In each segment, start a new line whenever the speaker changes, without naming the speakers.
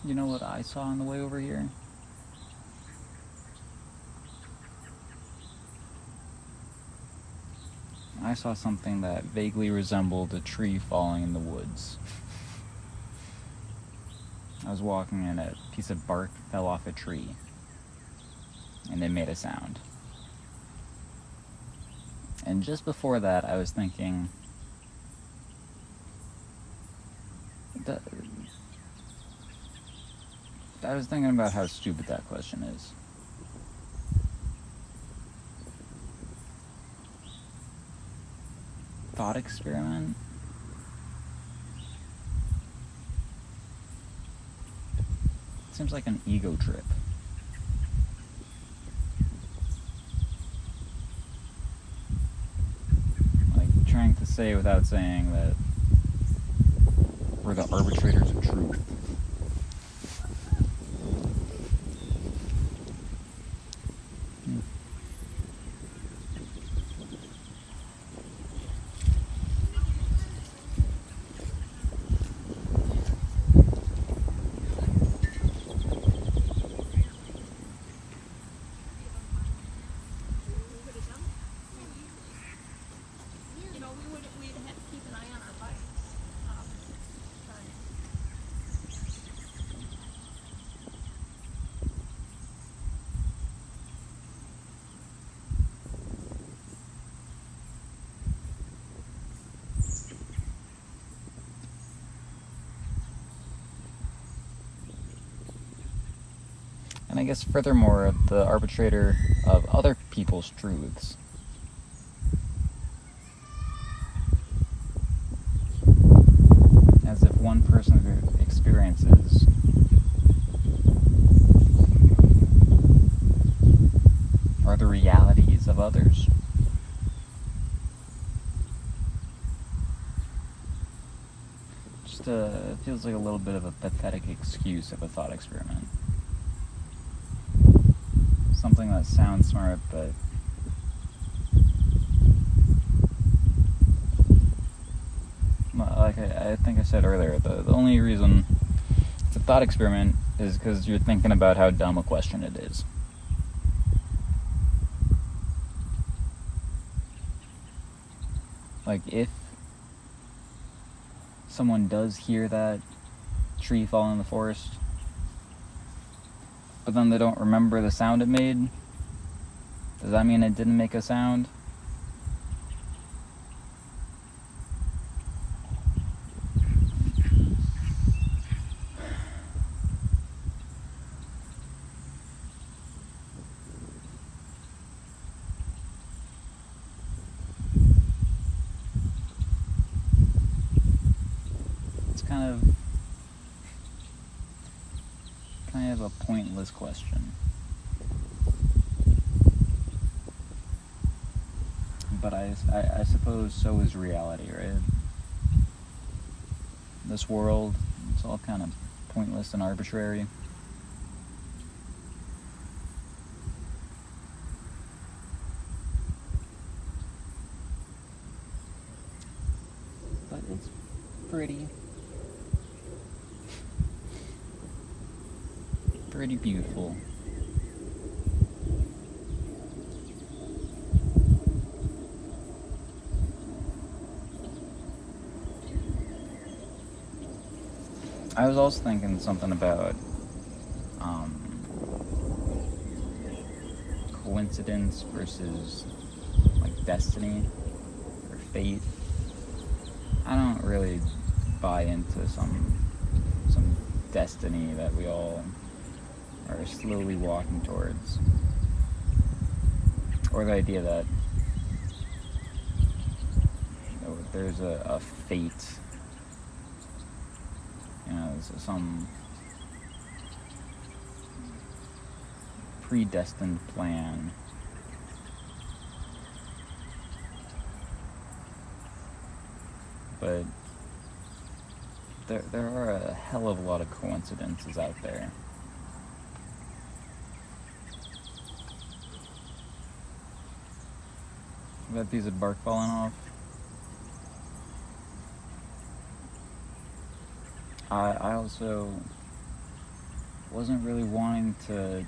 You know what I saw on the way over here? I saw something that vaguely resembled a tree falling in the woods. I was walking and a piece of bark fell off a tree, and it made a sound. And just before that, I was thinking, I was thinking about how stupid that question is. Thought experiment? Seems like an ego trip. Like trying to say without saying that we're the arbitrators of truth. And I guess furthermore, the arbitrator of other people's truths. As if one person's experiences are the realities of others. Just it feels like a little bit of a pathetic excuse of a thought experiment. Something that sounds smart, but like I think I said earlier, the only reason it's a thought experiment is because you're thinking about how dumb a question it is. Like, if someone does hear that tree fall in the forest, but then they don't remember the sound it made, does that mean it didn't make a sound? It's kind of a pointless question. But I suppose so is reality, right? This world, it's all kind of pointless and arbitrary. But it's pretty. Pretty beautiful. I was also thinking something about coincidence versus like destiny or fate. I don't really buy into some destiny that we all are slowly walking towards, or the idea that there's a fate, some predestined plan. But there are a hell of a lot of coincidences out there. That piece of bark falling off. I also wasn't really wanting to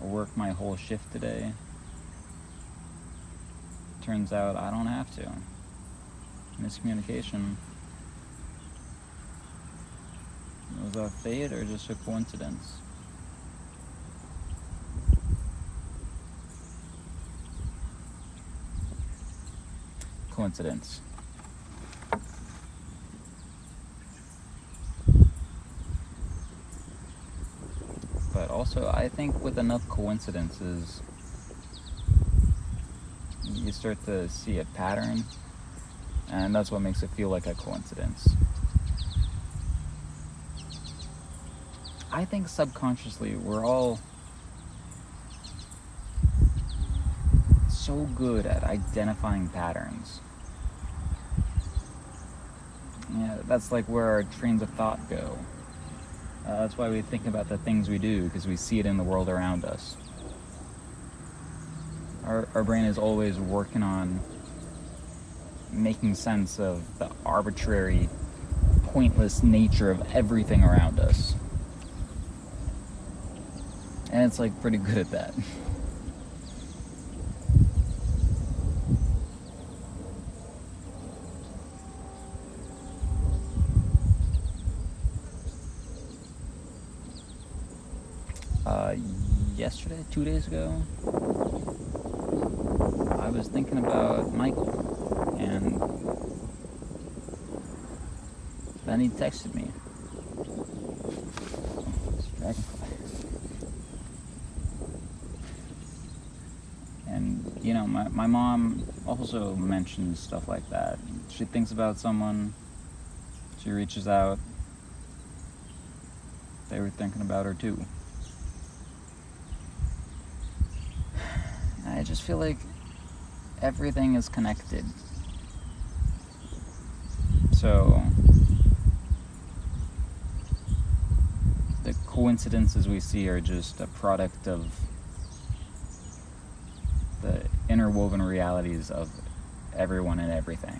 work my whole shift today. Turns out I don't have to. Miscommunication. Was that fate or just a coincidence? Coincidence. But also, I think with enough coincidences, you start to see a pattern, and that's what makes it feel like a coincidence. I think subconsciously we're all so good at identifying patterns. Yeah, that's like where our trains of thought go. That's why we think about the things we do, because we see it in the world around us. Our brain is always working on making sense of the arbitrary, pointless nature of everything around us. And it's like pretty good at that. Yesterday, 2 days ago, I was thinking about Michael, and then he texted me. Dragonfly. And, you know, my mom also mentions stuff like that. She thinks about someone, she reaches out, they were thinking about her too. I just feel like everything is connected. So the coincidences we see are just a product of the interwoven realities of everyone and everything.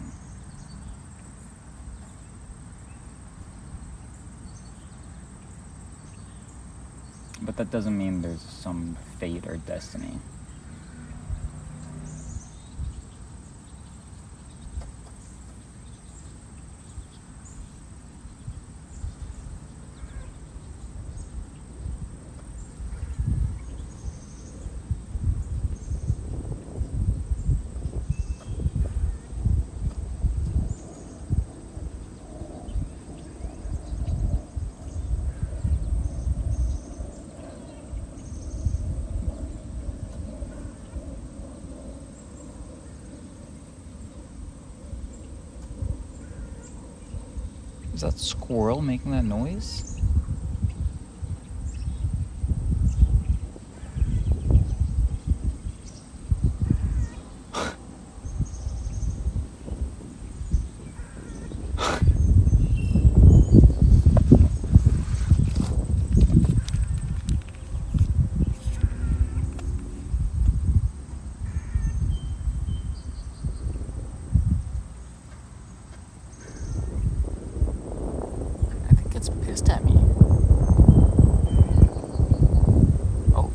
But that doesn't mean there's some fate or destiny. Is that squirrel making that noise? Pissed at me. Oh.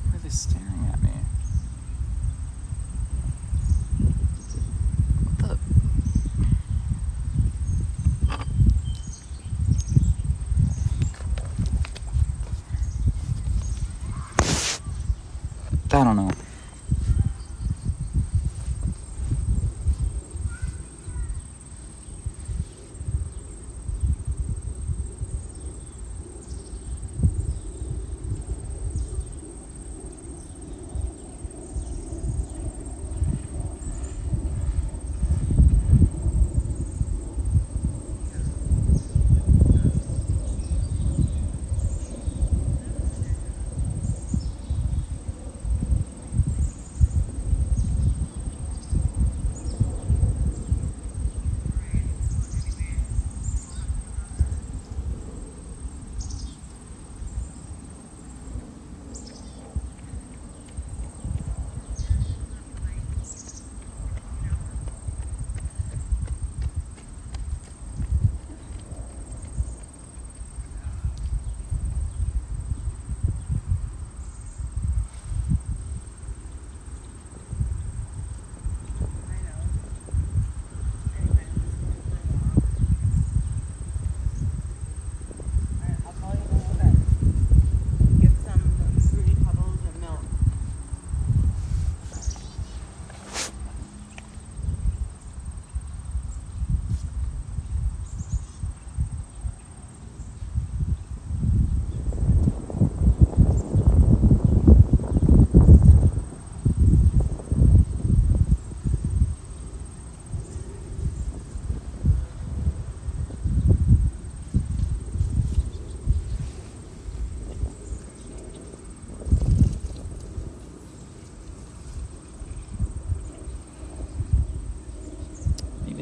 Why are they staring at me? I don't know.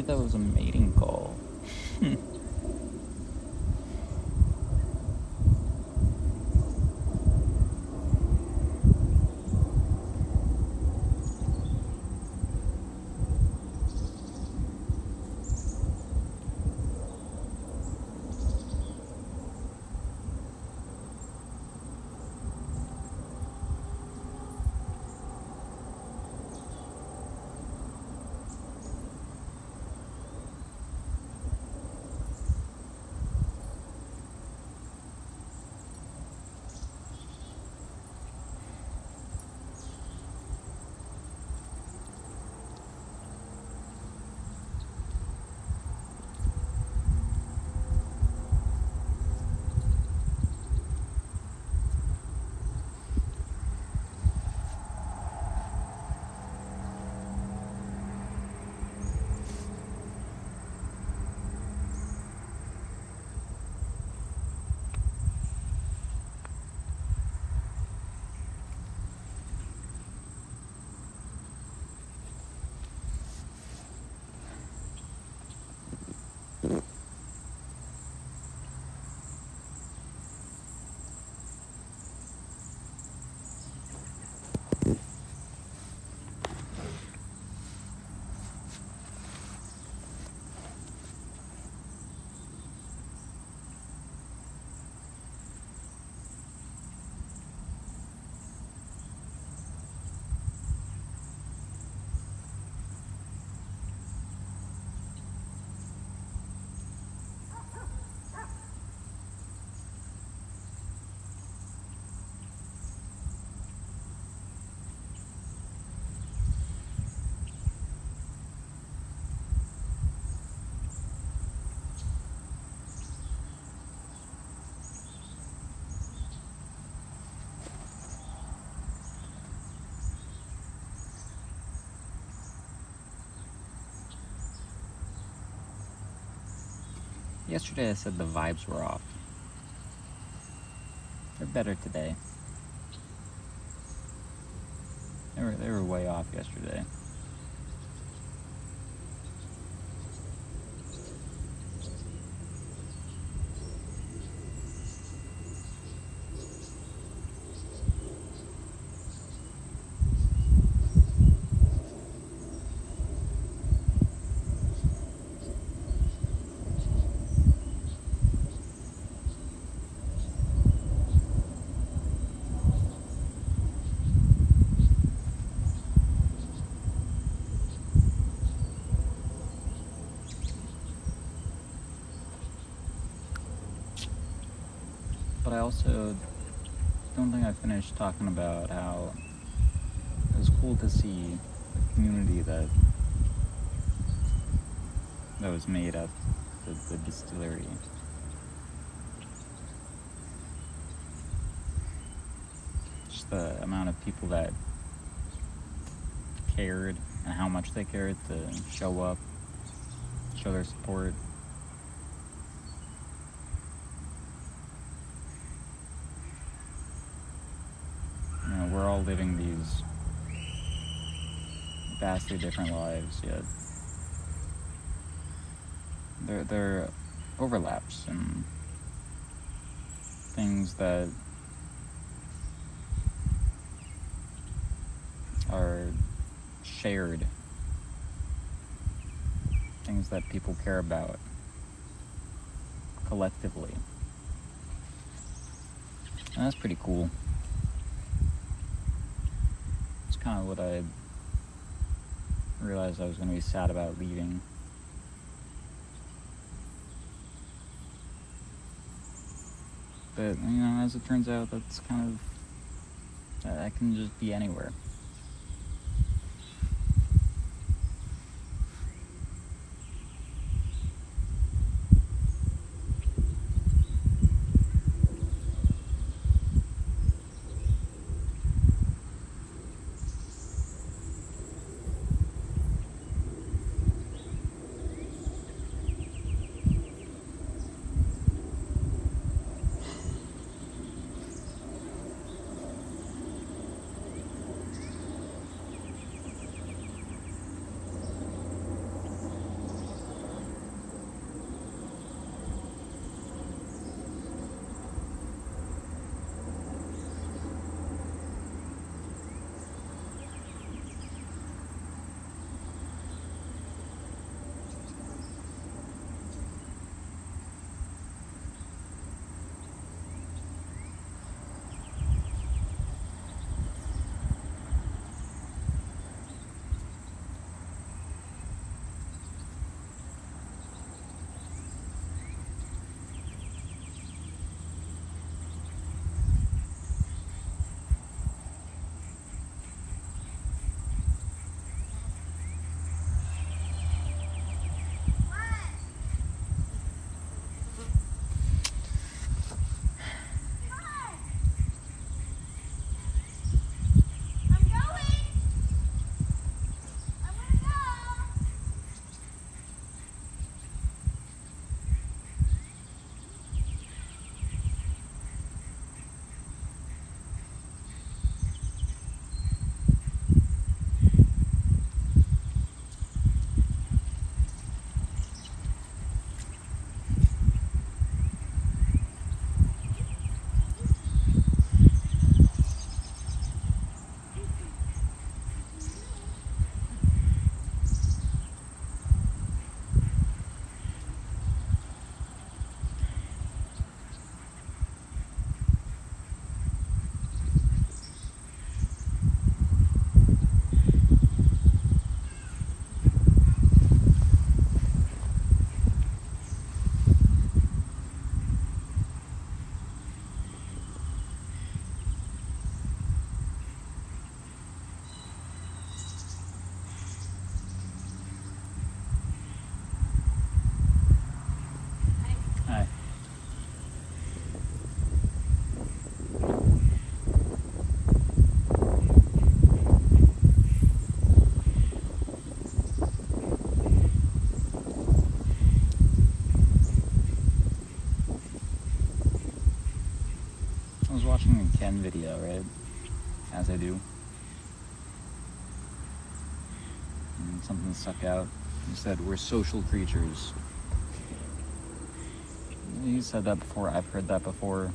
that was a mating call. Yesterday I said the vibes were off. They're better today. They were way off yesterday. But I also don't think I finished talking about how it was cool to see the community that was made at the distillery. Just the amount of people that cared and how much they cared to show up, show their support. You know, we're all living these vastly different lives, yet there are overlaps and things that are shared, things that people care about collectively. And that's pretty cool. It's kind of what I realized I was going to be sad about leaving. But, you know, as it turns out, that's kind of, that can just be anywhere. And something stuck out. You said we're social creatures. You said that before. I've heard that before.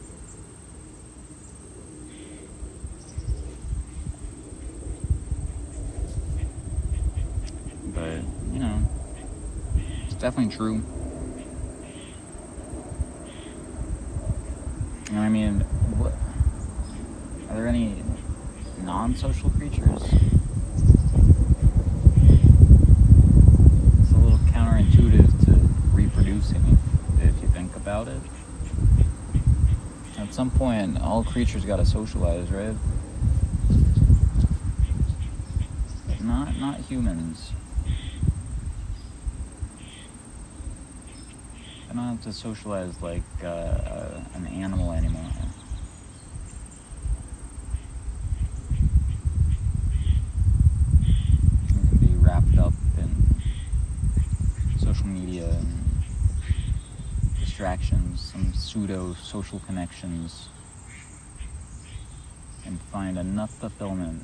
But, you know, it's definitely true. And I mean, what, are there any non-social creatures? It's a little counterintuitive to reproducing if you think about it. At some point, all creatures gotta socialize, right? But not humans. I don't have to socialize like an animal anymore. You can be wrapped up in social media and distractions, some pseudo-social connections, and find enough fulfillment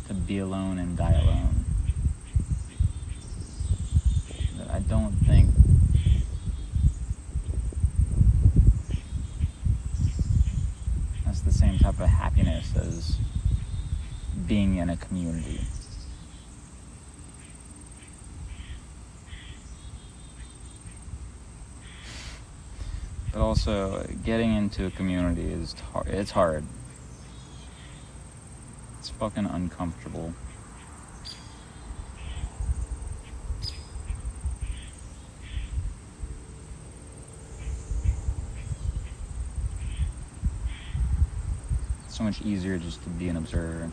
to be alone and die alone. But I don't think that's the same type of happiness as being in a community. But also, getting into a community it's hard. It's fucking uncomfortable. It's so much easier just to be an observer.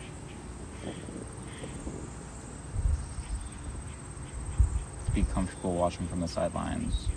To be comfortable watching from the sidelines.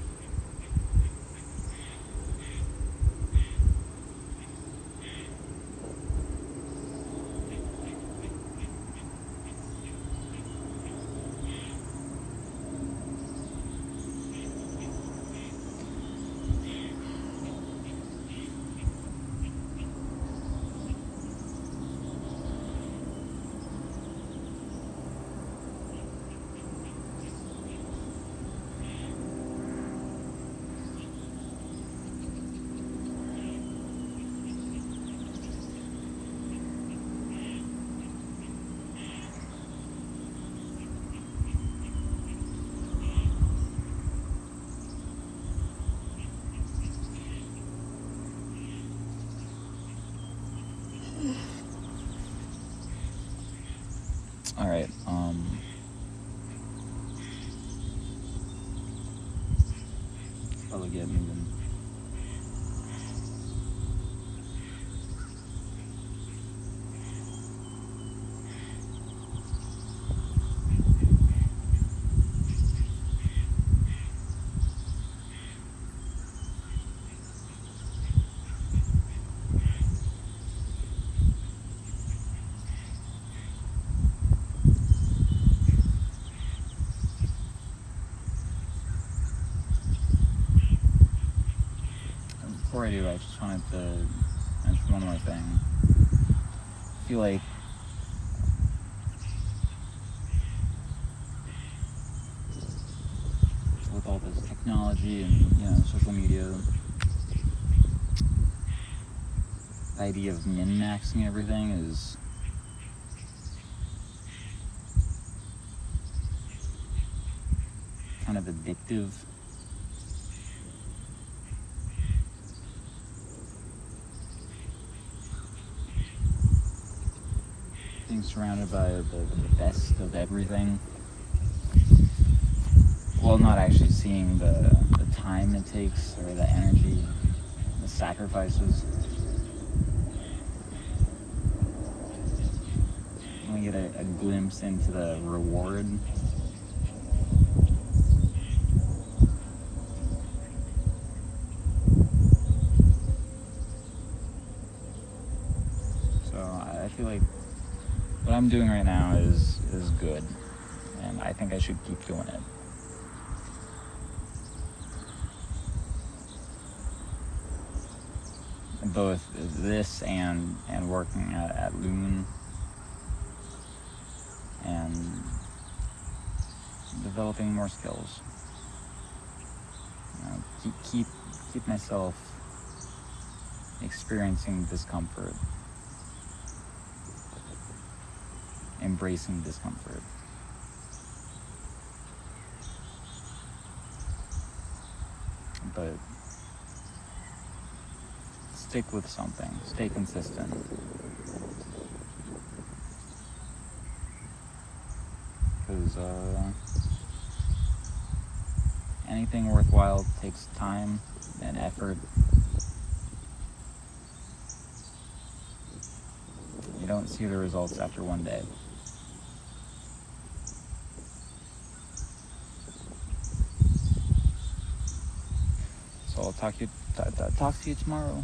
Alright, probably get moving. Before I do, I just wanted to mention one more thing. I feel like with all this technology and social media, the idea of min-maxing everything is kind of addictive. Being surrounded by the best of everything, while not actually seeing the time it takes or the energy, the sacrifices. We get a glimpse into the reward. So I feel like what I'm doing right now is good, and I think I should keep doing it. Both this and working at Loon and developing more skills. Keep myself experiencing discomfort, embracing discomfort. But stick with something, stay consistent. Because anything worthwhile takes time and effort. You don't see the results after one day. So I'll talk to you tomorrow.